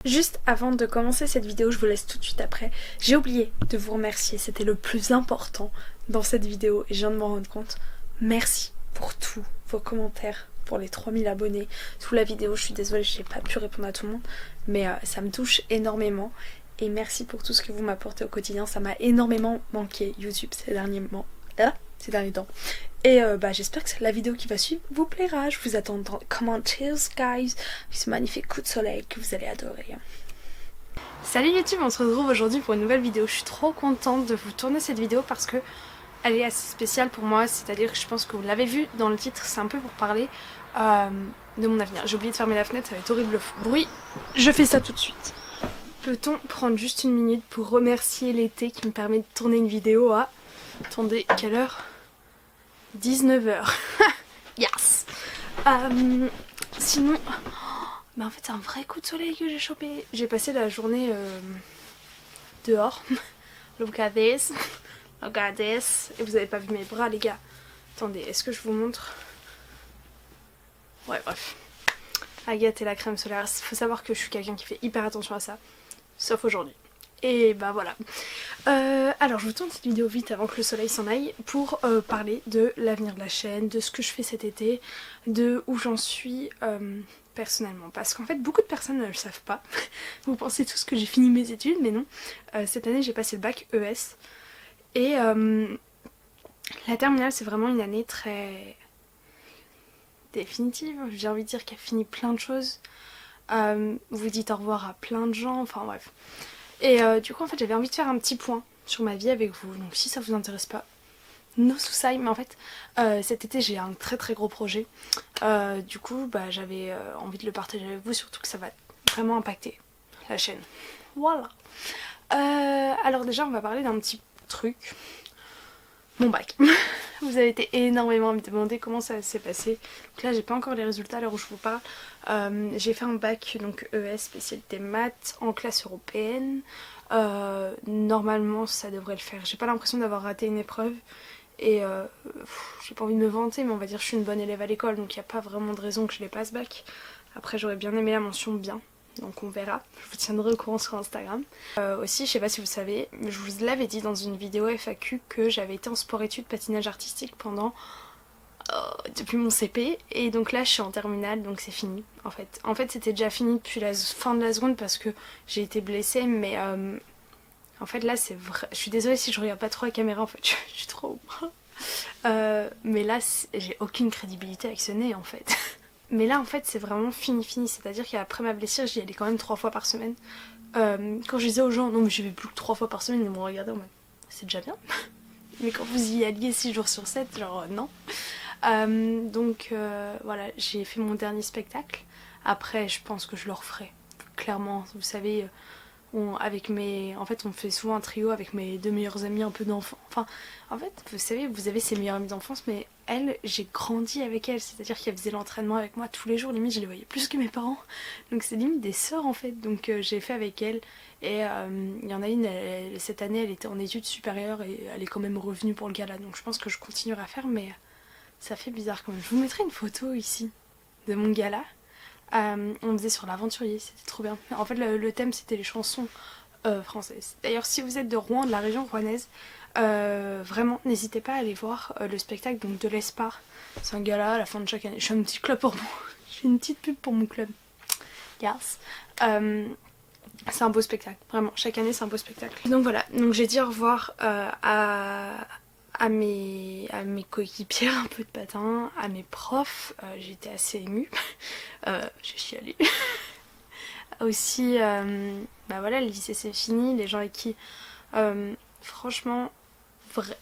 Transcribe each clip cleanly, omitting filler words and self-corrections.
Juste avant de commencer cette vidéo, je vous laisse tout de suite après. J'ai oublié de vous remercier, c'était le plus important dans cette vidéo et je viens de m'en rendre compte. Merci pour tous vos commentaires, pour les 3000 abonnés, sous la vidéo. Je suis désolée, je n'ai pas pu répondre à tout le monde, mais ça me touche énormément. Et merci pour tout ce que vous m'apportez au quotidien, ça m'a énormément manqué YouTube ces derniers temps. Et j'espère que la vidéo qui va suivre vous plaira. Je vous attends dans les commentaires, guys. Ce magnifique coup de soleil que vous allez adorer. Salut YouTube, on se retrouve aujourd'hui pour une nouvelle vidéo. Je suis trop contente de vous tourner cette vidéo parce que elle est assez spéciale pour moi. C'est-à-dire que je pense que vous l'avez vu dans le titre, c'est un peu pour parler de mon avenir. J'ai oublié de fermer la fenêtre, ça va être horrible le bruit. Je fais ça tout de suite. Peut-on prendre juste une minute pour remercier l'été qui me permet de tourner une vidéo à... Attendez, quelle heure ? 19h. Yes. Sinon, en fait c'est un vrai coup de soleil que j'ai chopé. J'ai passé la journée dehors. Look at this. Look at this. Et vous avez pas vu mes bras les gars. Attendez, est-ce que je vous montre? Ouais bref. Agathe et la crème solaire. Faut savoir que je suis quelqu'un qui fait hyper attention à ça. Sauf aujourd'hui. Et bah voilà. Alors je vous tourne cette vidéo vite avant que le soleil s'en aille pour parler de l'avenir de la chaîne, de ce que je fais cet été, de où j'en suis personnellement. Parce qu'en fait beaucoup de personnes ne le savent pas. Vous pensez tous que j'ai fini mes études, mais non. Cette année j'ai passé le bac ES. Et la terminale c'est vraiment une année très définitive. J'ai envie de dire qu'elle finit plein de choses. Vous dites au revoir à plein de gens, enfin bref. Et du coup en fait j'avais envie de faire un petit point sur ma vie avec vous, donc si ça vous intéresse pas, no souci, mais en fait cet été j'ai un très très gros projet, du coup j'avais envie de le partager avec vous, surtout que ça va vraiment impacter la chaîne. Voilà. Alors déjà on va parler d'un petit truc, mon bac. Vous avez été énormément à me demander comment ça s'est passé. Donc là j'ai pas encore les résultats à l'heure où je vous parle. J'ai fait un bac donc ES spécialité maths en classe européenne. Normalement ça devrait le faire. J'ai pas l'impression d'avoir raté une épreuve. Et j'ai pas envie de me vanter, mais on va dire que je suis une bonne élève à l'école, donc il n'y a pas vraiment de raison que je l'ai pas ce bac. Après j'aurais bien aimé la mention bien. Donc on verra, je vous tiendrai au courant sur Instagram. Aussi, je sais pas si vous savez, je vous l'avais dit dans une vidéo FAQ que j'avais été en sport-études patinage artistique pendant... depuis mon CP. Et donc là je suis en terminale, donc c'est fini en fait. En fait c'était déjà fini depuis la fin de la seconde parce que j'ai été blessée, mais en fait là c'est vrai... Je suis désolée si je regarde pas trop la caméra en fait, je suis trop... mais là j'ai aucune crédibilité avec ce nez en fait. Mais là en fait c'est vraiment fini, c'est-à-dire qu'après ma blessure j'y allais quand même 3 fois par semaine. Quand je disais aux gens non mais j'y vais plus que 3 fois par semaine, ils m'ont regardé en mode c'est déjà bien. Mais quand vous y alliez 6 jours sur 7, genre non. Donc voilà, j'ai fait mon dernier spectacle. Après je pense que je le referai. Clairement, vous savez, avec mes... En fait on fait souvent un trio avec mes 2 meilleurs amis un peu d'enfance. Enfin, en fait, vous savez, vous avez ces meilleures amies d'enfance, mais elle, j'ai grandi avec elle. C'est-à-dire qu'elle faisait l'entraînement avec moi tous les jours. Limite, je les voyais plus que mes parents. Donc c'est limite des sœurs en fait. Donc j'ai fait avec elle. Et il y en a une, cette année, elle était en études supérieures et elle est quand même revenue pour le gala. Donc je pense que je continuerai à faire, mais ça fait bizarre quand même. Je vous mettrai une photo ici de mon gala. On faisait sur l'aventurier, c'était trop bien. En fait le thème c'était les chansons françaises. D'ailleurs si vous êtes de Rouen, de la région rouennaise, vraiment n'hésitez pas à aller voir le spectacle donc de l'Espar. C'est un gala à la fin de chaque année. Je fais un petit club pour moi. Je fais une petite pub pour mon club. Yes. C'est un beau spectacle, vraiment. Chaque année c'est un beau spectacle. Donc voilà, donc j'ai dit au revoir à mes coéquipières un peu de patin, à mes profs, j'étais assez émue, j'ai chialé. Aussi, voilà, le lycée c'est fini, les gens avec qui, franchement,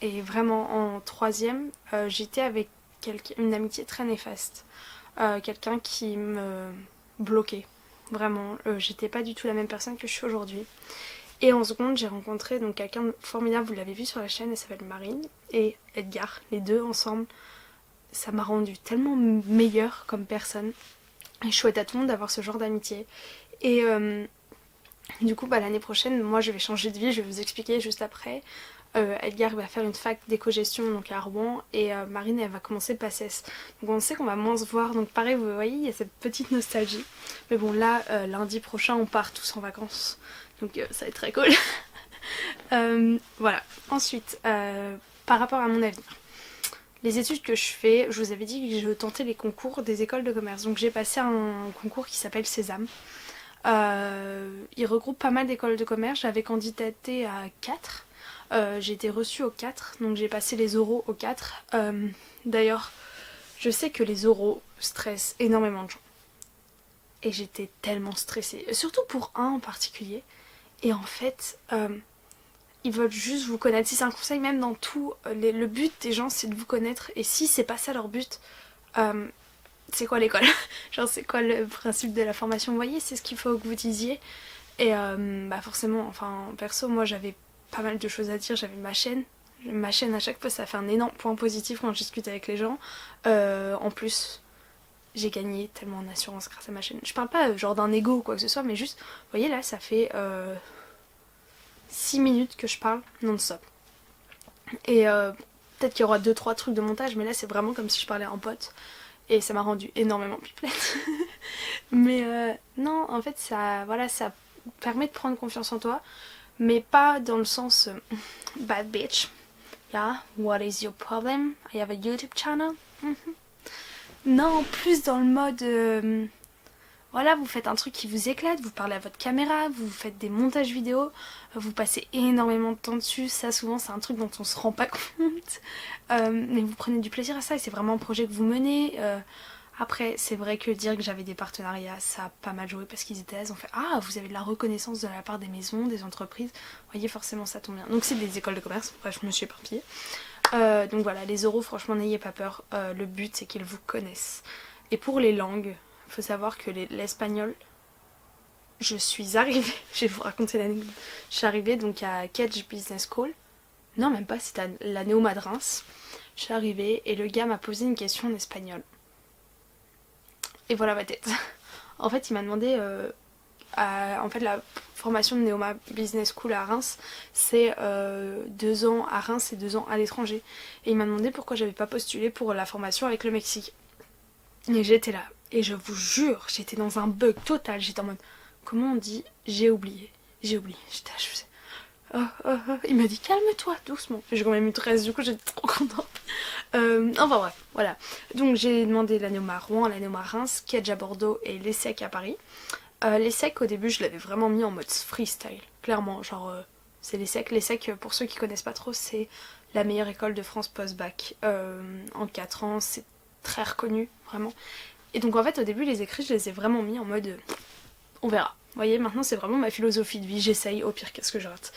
et vraiment en troisième, j'étais avec une amitié très néfaste, quelqu'un qui me bloquait, vraiment, j'étais pas du tout la même personne que je suis aujourd'hui. Et en seconde, j'ai rencontré donc quelqu'un de formidable, vous l'avez vu sur la chaîne, elle s'appelle Marine et Edgar. Les deux ensemble, ça m'a rendue tellement meilleure comme personne. Et je souhaite à tout le monde d'avoir ce genre d'amitié. Et du coup, l'année prochaine, moi je vais changer de vie, je vais vous expliquer juste après. Edgar va faire une fac d'éco-gestion donc à Rouen et Marine elle va commencer PACES. Donc on sait qu'on va moins se voir, donc pareil vous voyez il y a cette petite nostalgie. Mais bon là lundi prochain on part tous en vacances, donc ça va être très cool. Voilà, ensuite par rapport à mon avenir. Les études que je fais, je vous avais dit que je tentais les concours des écoles de commerce. Donc j'ai passé un concours qui s'appelle Sésame. Il regroupe pas mal d'écoles de commerce. J'avais candidaté à 4. J'ai été reçue aux 4. Donc j'ai passé les oraux aux 4. D'ailleurs, je sais que les oraux stressent énormément de gens. Et j'étais tellement stressée. Surtout pour un en particulier. Et en fait, ils veulent juste vous connaître. Si c'est un conseil même dans tout, le but des gens c'est de vous connaître. Et si c'est pas ça leur but, c'est quoi l'école? Genre c'est quoi le principe de la formation? Vous voyez, c'est ce qu'il faut que vous disiez. Et bah forcément, enfin perso moi j'avais pas mal de choses à dire. J'avais ma chaîne. Ma chaîne à chaque fois ça fait un énorme point positif quand je discute avec les gens. En plus j'ai gagné tellement en assurance grâce à ma chaîne. Je parle pas genre d'un ego ou quoi que ce soit, mais juste, vous voyez là ça fait 6 minutes que je parle non-stop. Et peut-être qu'il y aura 2-3 trucs de montage, mais là c'est vraiment comme si je parlais en pote. Et ça m'a rendu énormément pipelette. Mais non, en fait ça, voilà, ça permet de prendre confiance en toi, mais pas dans le sens bad bitch. Yeah, what is your problem? I have a YouTube channel. Non, plus dans le mode voilà, vous faites un truc qui vous éclate, vous parlez à votre caméra, vous faites des montages vidéo, vous passez énormément de temps dessus, ça souvent c'est un truc dont on se rend pas compte, mais vous prenez du plaisir à ça et c'est vraiment un projet que vous menez. Après c'est vrai que dire que j'avais des partenariats ça a pas mal joué parce qu'ils étaient ils ont fait ah vous avez de la reconnaissance de la part des maisons, des entreprises, vous voyez forcément ça tombe bien. Donc c'est des écoles de commerce, bref je me suis éparpillée. Donc voilà, les oraux franchement n'ayez pas peur, le but c'est qu'ils vous connaissent. Et pour les langues, il faut savoir que l'espagnol, je suis arrivée, je vais vous raconter l'anecdote. Je suis arrivée donc à Kedge Business School. Non, même pas, c'était à la Néoma de Reims. Je suis arrivée et le gars m'a posé une question en espagnol. Et voilà ma tête. En fait, il m'a demandé. En fait, la formation de Néoma Business School à Reims, c'est 2 ans à Reims et 2 ans à l'étranger. Et il m'a demandé pourquoi j'avais pas postulé pour la formation avec le Mexique. Et j'étais là. Et je vous jure, j'étais dans un bug total. J'étais en mode, comment on dit j'ai oublié. J'ai oublié. J'étais là, je faisais, Il m'a dit, calme-toi, doucement. J'ai quand même eu 13, du coup j'étais trop contente. Enfin bref, voilà. Donc j'ai demandé la Néoma à Rouen, la Néoma à Reims, Kedge à Bordeaux et l'ESSEC à Paris. L'ESSEC, au début, je l'avais vraiment mis en mode freestyle. Clairement, genre, c'est l'ESSEC. L'ESSEC, pour ceux qui connaissent pas trop, c'est la meilleure école de France post-bac. En 4 ans, c'est très reconnu, vraiment. Et donc en fait au début les écrits je les ai vraiment mis en mode on verra. Vous voyez maintenant c'est vraiment ma philosophie de vie, j'essaye, au pire qu'est-ce que je rate.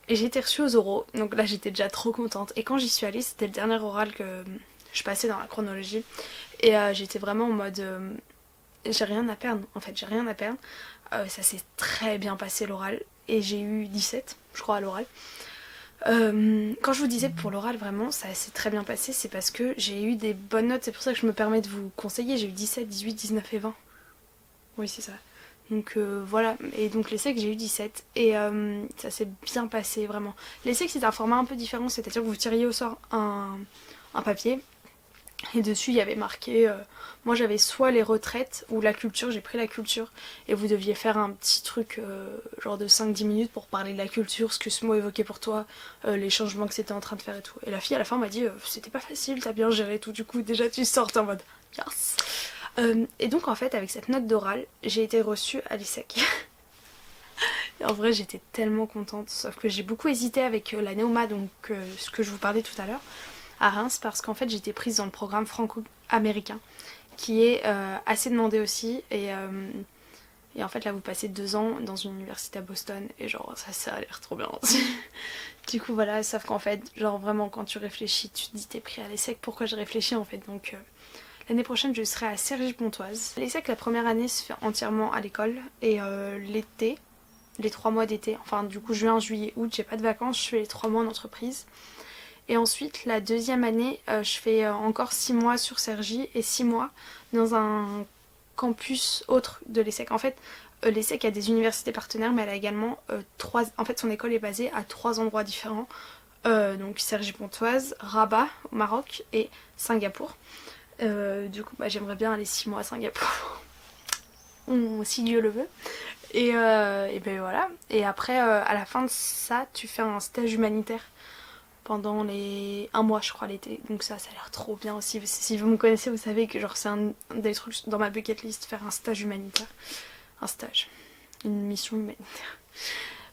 Et j'ai été reçue aux oraux, donc là j'étais déjà trop contente. Et quand j'y suis allée c'était le dernier oral que je passais dans la chronologie. Et j'étais vraiment en mode j'ai rien à perdre en fait, j'ai rien à perdre. Ça s'est très bien passé l'oral et j'ai eu 17 je crois à l'oral. Quand je vous disais pour l'oral vraiment ça s'est très bien passé, c'est parce que j'ai eu des bonnes notes, c'est pour ça que je me permets de vous conseiller, j'ai eu 17, 18, 19 et 20. Oui c'est ça. Donc voilà, et donc l'ESSEC j'ai eu 17 et ça s'est bien passé vraiment. L'ESSEC c'est un format un peu différent, c'est-à-dire que vous tiriez au sort un papier et dessus il y avait marqué, moi j'avais soit les retraites ou la culture, j'ai pris la culture et vous deviez faire un petit truc genre de 5-10 minutes pour parler de la culture, ce que ce mot évoquait pour toi, les changements que c'était en train de faire et tout. Et la fille à la fin m'a dit c'était pas facile, t'as bien géré tout, du coup déjà tu sortes en mode yes. Et donc en fait avec cette note d'oral j'ai été reçue à l'ESSEC. Et en vrai j'étais tellement contente, sauf que j'ai beaucoup hésité avec la Néoma, donc ce que je vous parlais tout à l'heure à Reims, parce qu'en fait j'étais prise dans le programme franco-américain qui est assez demandé aussi et en fait là vous passez 2 ans dans une université à Boston et genre ça a l'air trop bien aussi. Du coup voilà, sauf qu'en fait genre vraiment quand tu réfléchis tu te dis t'es pris à l'ESSEC, pourquoi je réfléchis en fait. Donc l'année prochaine je serai à Cergy-Pontoise. L'ESSEC la première année se fait entièrement à l'école et l'été, les 3 mois d'été, enfin du coup juin, juillet, août j'ai pas de vacances, je fais les 3 mois en entreprise. Et ensuite, la deuxième année, je fais encore 6 mois sur Cergy et 6 mois dans un campus autre de l'ESSEC. En fait, l'ESSEC a des universités partenaires, mais elle a également 3... En fait, son école est basée à 3 endroits différents donc Cergy-Pontoise, Rabat au Maroc et Singapour. Du coup j'aimerais bien aller 6 mois à Singapour, si Dieu le veut. Et ben voilà. Et après, à la fin de ça, tu fais un stage humanitaire pendant un mois, je crois, l'été. Donc ça a l'air trop bien aussi. Si vous me connaissez, vous savez que genre c'est un des trucs dans ma bucket list, faire un stage humanitaire. Un stage. Une mission humanitaire.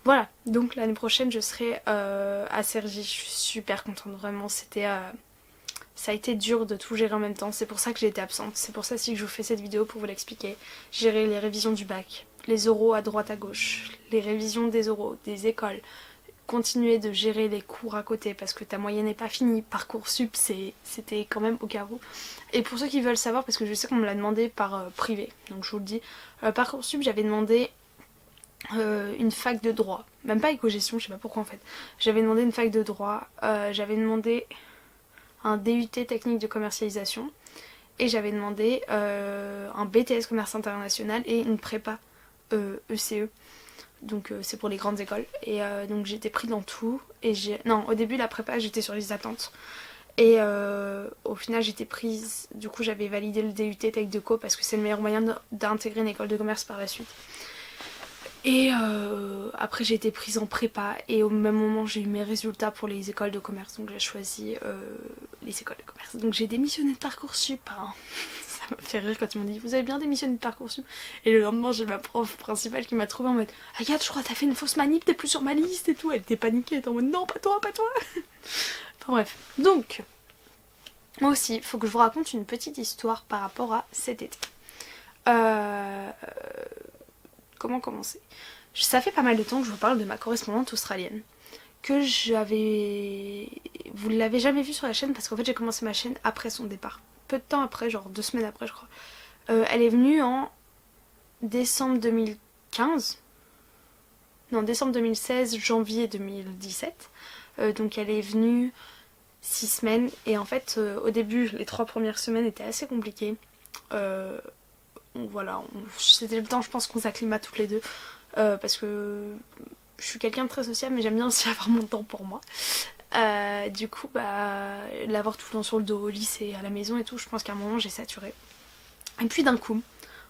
Voilà. Donc l'année prochaine, je serai à Cergy. Je suis super contente, vraiment. Ça a été dur de tout gérer en même temps. C'est pour ça que j'ai été absente. C'est pour ça aussi que je vous fais cette vidéo pour vous l'expliquer. Gérer les révisions du bac, les oraux à droite à gauche, les révisions des oraux, des écoles, continuer de gérer les cours à côté parce que ta moyenne n'est pas finie. Parcoursup, c'était quand même au carreau. Et pour ceux qui veulent savoir, parce que je sais qu'on me l'a demandé par privé, donc je vous le dis, Parcoursup, j'avais demandé une fac de droit, même pas éco-gestion, je sais pas pourquoi en fait. J'avais demandé une fac de droit, j'avais demandé un DUT technique de commercialisation et j'avais demandé un BTS commerce international et une prépa ECE. Donc c'est pour les grandes écoles. Et donc j'étais pris dans tout. Et non, au début la prépa j'étais sur les attentes. Et au final j'étais prise. Du coup j'avais validé le DUT Tech de Co parce que c'est le meilleur moyen d'intégrer une école de commerce par la suite. Et après j'ai été prise en prépa et au même moment j'ai eu mes résultats pour les écoles de commerce. Donc j'ai choisi les écoles de commerce. Donc j'ai démissionné de Parcoursup. Hein. Ça m'a fait rire quand ils m'ont dit vous avez bien démissionné de Parcoursup. Et le lendemain j'ai ma prof principale qui m'a trouvé en mode Agathe, je crois que t'as fait une fausse manip, t'es plus sur ma liste et tout. Elle était paniquée, elle était en mode non pas toi, pas toi. Enfin bref. Donc moi aussi il faut que je vous raconte une petite histoire par rapport à cet été. Comment commencer? Ça fait pas mal de temps que je vous parle de ma correspondante australienne. Que j'avais... Vous ne l'avez jamais vue sur la chaîne parce qu'en fait j'ai commencé ma chaîne après son départ. Peu de temps après, genre 2 semaines après je crois. Elle est venue en décembre 2015. Non, décembre 2016, janvier 2017. Donc elle est venue 6 semaines. Et en fait, au début, les 3 premières semaines étaient assez compliquées. Voilà, c'était le temps je pense qu'on s'acclimate toutes les deux. Parce que je suis quelqu'un de très sociable mais j'aime bien aussi avoir mon temps pour moi. Du coup l'avoir tout le temps sur le dos au lycée, à la maison et tout, je pense qu'à un moment j'ai saturé. Et puis d'un coup,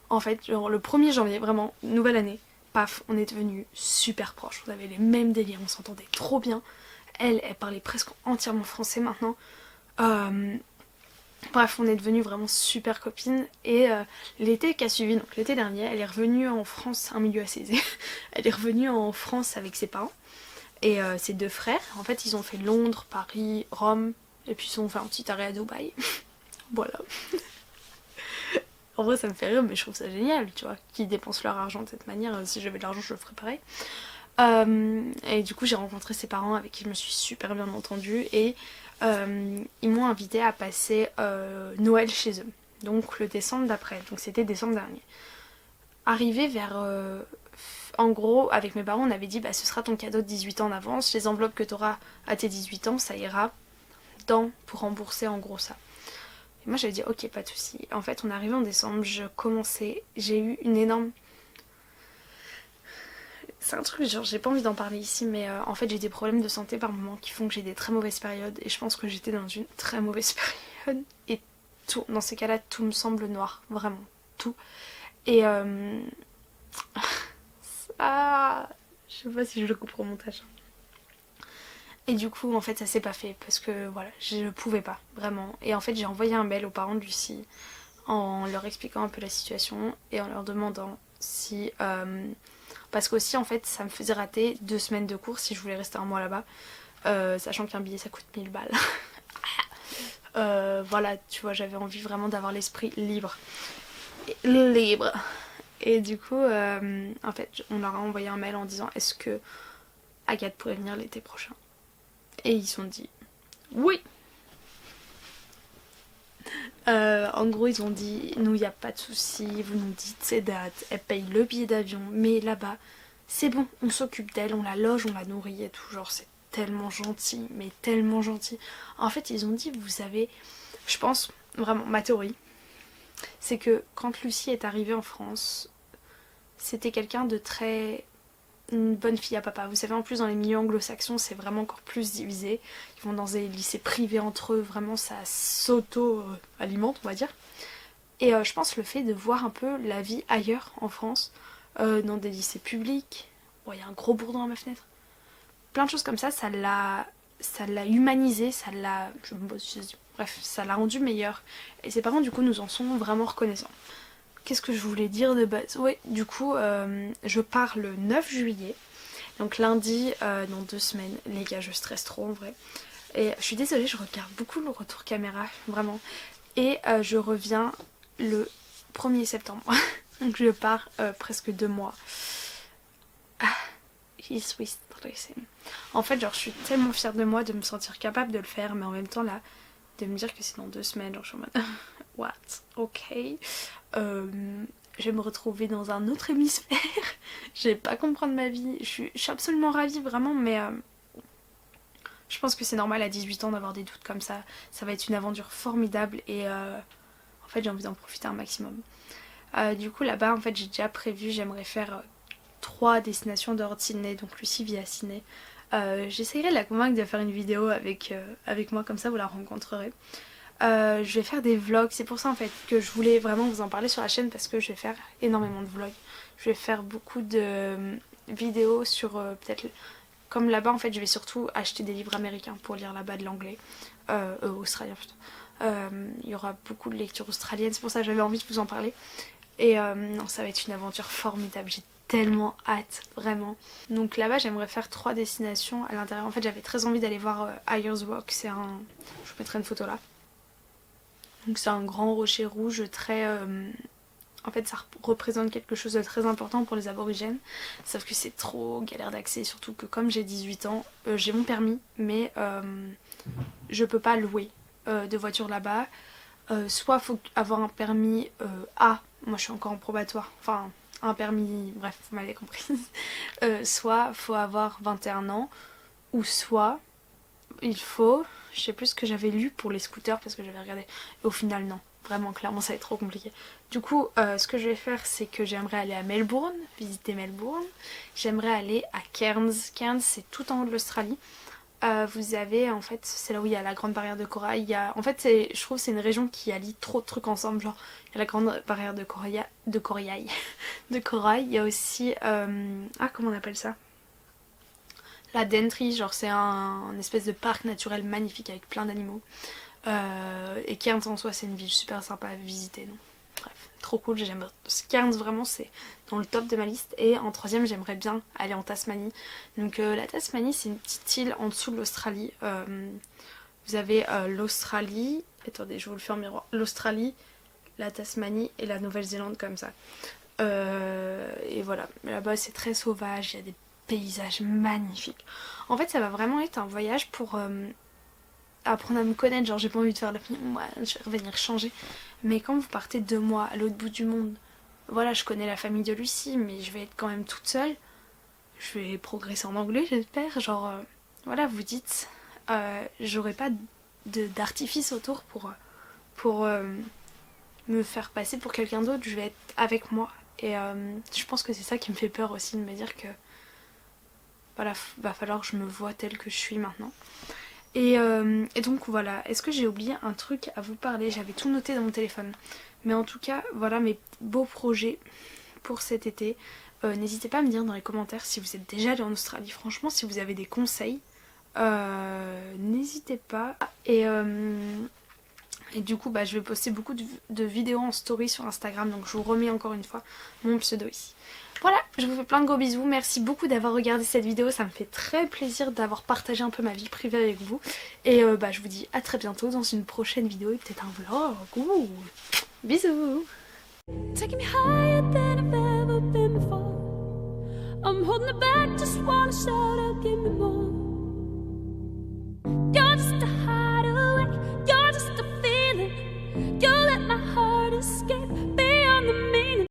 en fait, genre le 1er janvier, vraiment, nouvelle année, paf, on est devenus super proches. On avait les mêmes délires, on s'entendait trop bien. Elle parlait presque entièrement français maintenant. Bref, on est devenues vraiment super copines. Et l'été qui a suivi, donc l'été dernier, elle est revenue en France, un milieu assez aisé. Elle est revenue en France avec ses parents et ses 2 frères. En fait, ils ont fait Londres, Paris, Rome, et puis ils ont fait un petit arrêt à Dubaï. Voilà. En vrai, ça me fait rire, mais je trouve ça génial, tu vois, qu'ils dépensent leur argent de cette manière. Si j'avais de l'argent, je le ferais pareil. Et du coup, j'ai rencontré ses parents avec qui je me suis super bien entendue et ils m'ont invité à passer Noël chez eux. Donc le décembre d'après, donc c'était décembre dernier. Arrivé vers... en gros, avec mes parents, on avait dit ce sera ton cadeau de 18 ans en avance. Les enveloppes que tu auras à tes 18 ans, ça ira pour rembourser en gros ça. Et moi j'avais dit ok, pas de soucis. En fait, on est arrivé en décembre, j'ai eu une énorme... C'est un truc, genre j'ai pas envie d'en parler ici, mais en fait j'ai des problèmes de santé par moments qui font que j'ai des très mauvaises périodes et je pense que j'étais dans une très mauvaise période et tout, dans ces cas-là tout me semble noir, vraiment, tout. Et ah, je sais pas si je le coupe au montage. Et du coup en fait ça s'est pas fait parce que voilà, je pouvais pas, vraiment. Et en fait j'ai envoyé un mail aux parents de Lucie en leur expliquant un peu la situation et en leur demandant si... parce qu'aussi en fait ça me faisait rater 2 semaines de cours si je voulais rester un mois là-bas, sachant qu'un billet ça coûte 1000 balles. Voilà, tu vois, j'avais envie vraiment d'avoir l'esprit libre. Et du coup en fait on leur a envoyé un mail en disant est-ce que Agathe pourrait venir l'été prochain, et ils se sont dit oui. En gros ils ont dit nous y a pas de souci, vous nous dites ces dates, elle paye le billet d'avion, mais là-bas c'est bon, on s'occupe d'elle, on la loge, on la nourrit et tout, genre c'est tellement gentil, mais tellement gentil. En fait ils ont dit vous savez, je pense vraiment, ma théorie c'est que quand Lucie est arrivée en France, c'était quelqu'un de très une bonne fille à papa. Vous savez, en plus dans les milieux anglo-saxons c'est vraiment encore plus divisé. Ils vont dans des lycées privés entre eux, vraiment ça s'auto-alimente on va dire. Et je pense le fait de voir un peu la vie ailleurs en France, dans des lycées publics, oh, il y a un gros bourdon à ma fenêtre, plein de choses comme ça l'a humanisé, bref, ça l'a rendu meilleur. Et ses parents du coup nous en sont vraiment reconnaissants. Qu'est-ce que je voulais dire de base? Oui, du coup, je pars le 9 juillet. Donc lundi, dans 2 semaines. Les gars, je stresse trop en vrai. Et je suis désolée, je regarde beaucoup le retour caméra, vraiment. Et je reviens le 1er septembre. Donc je pars presque 2 mois. Ah, je suis stressée. En fait, genre, je suis tellement fière de moi de me sentir capable de le faire, mais en même temps, là, de me dire que c'est dans 2 semaines, genre, je suis en mode... What? Ok. Je vais me retrouver dans un autre hémisphère. Je vais pas comprendre ma vie. Je suis absolument ravie, vraiment, mais je pense que c'est normal à 18 ans d'avoir des doutes comme ça. Ça va être une aventure formidable et en fait, j'ai envie d'en profiter un maximum. Du coup, là-bas, en fait, j'ai déjà prévu, j'aimerais faire 3 destinations dehors de Sydney. Donc, Lucie vit à Sydney. J'essayerai de la convaincre de faire une vidéo avec moi, comme ça, vous la rencontrerez. Je vais faire des vlogs, c'est pour ça en fait que je voulais vraiment vous en parler sur la chaîne parce que je vais faire énormément de vlogs. Je vais faire beaucoup de vidéos sur peut-être... Comme là-bas en fait je vais surtout acheter des livres américains pour lire là-bas de l'anglais, australien plutôt. Il y aura beaucoup de lectures australiennes, c'est pour ça que j'avais envie de vous en parler. Et non, ça va être une aventure formidable, j'ai tellement hâte, vraiment. Donc là-bas j'aimerais faire 3 destinations à l'intérieur. En fait j'avais très envie d'aller voir Ayers Rock, c'est un... Je vous mettrai une photo là. Donc c'est un grand rocher rouge très... En fait ça représente quelque chose de très important pour les aborigènes. Sauf que c'est trop galère d'accès, surtout que comme j'ai 18 ans, j'ai mon permis, mais je peux pas louer de voiture là-bas. Soit faut avoir un permis A, moi je suis encore en probatoire, enfin un permis, bref vous m'avez compris. Soit faut avoir 21 ans, ou soit il faut... Je sais plus ce que j'avais lu pour les scooters parce que j'avais regardé. Et au final, non. Vraiment, clairement, ça va être trop compliqué. Du coup, ce que je vais faire, c'est que j'aimerais aller à Melbourne, visiter Melbourne. J'aimerais aller à Cairns. Cairns, c'est tout en haut de l'Australie. Vous avez, en fait, c'est là où il y a la grande barrière de corail. En fait, je trouve que c'est une région qui allie trop de trucs ensemble. Genre, il y a la grande barrière de corail. De corail. Il y a aussi... comment on appelle ça? La Daintree, genre c'est un espèce de parc naturel magnifique avec plein d'animaux. Et Cairns en soi c'est une ville super sympa à visiter. Donc. Bref, trop cool, j'aime. Cairns vraiment c'est dans le top de ma liste. Et en 3ème j'aimerais bien aller en Tasmanie. Donc la Tasmanie c'est une petite île en dessous de l'Australie. Vous avez l'Australie, attendez je vous le fais en miroir, l'Australie, la Tasmanie et la Nouvelle-Zélande comme ça. Et voilà, là-bas c'est très sauvage, il y a des paysages magnifiques. En fait ça va vraiment être un voyage pour apprendre à me connaître, genre j'ai pas envie de faire le film, ouais, je vais revenir changer. Mais quand vous partez 2 mois à l'autre bout du monde, voilà je connais la famille de Lucie mais je vais être quand même toute seule. Je vais progresser en anglais j'espère, genre voilà vous dites j'aurai pas d'artifice autour pour me faire passer pour quelqu'un d'autre, je vais être avec moi. Et je pense que c'est ça qui me fait peur aussi, de me dire que voilà, va falloir que je me voie telle que je suis maintenant. Et donc voilà, est-ce que j'ai oublié un truc à vous parler? J'avais tout noté dans mon téléphone. Mais en tout cas, voilà mes beaux projets pour cet été. N'hésitez pas à me dire dans les commentaires si vous êtes déjà allé en Australie. Franchement, si vous avez des conseils, n'hésitez pas. Et du coup, je vais poster beaucoup de vidéos en story sur Instagram. Donc je vous remets encore une fois mon pseudo ici. Voilà, je vous fais plein de gros bisous. Merci beaucoup d'avoir regardé cette vidéo. Ça me fait très plaisir d'avoir partagé un peu ma vie privée avec vous. Et je vous dis à très bientôt dans une prochaine vidéo et peut-être un vlog. Ouh. Bisous. Taking me higher than I've ever been before. I'm holding it back, just wanna shout out, give me more.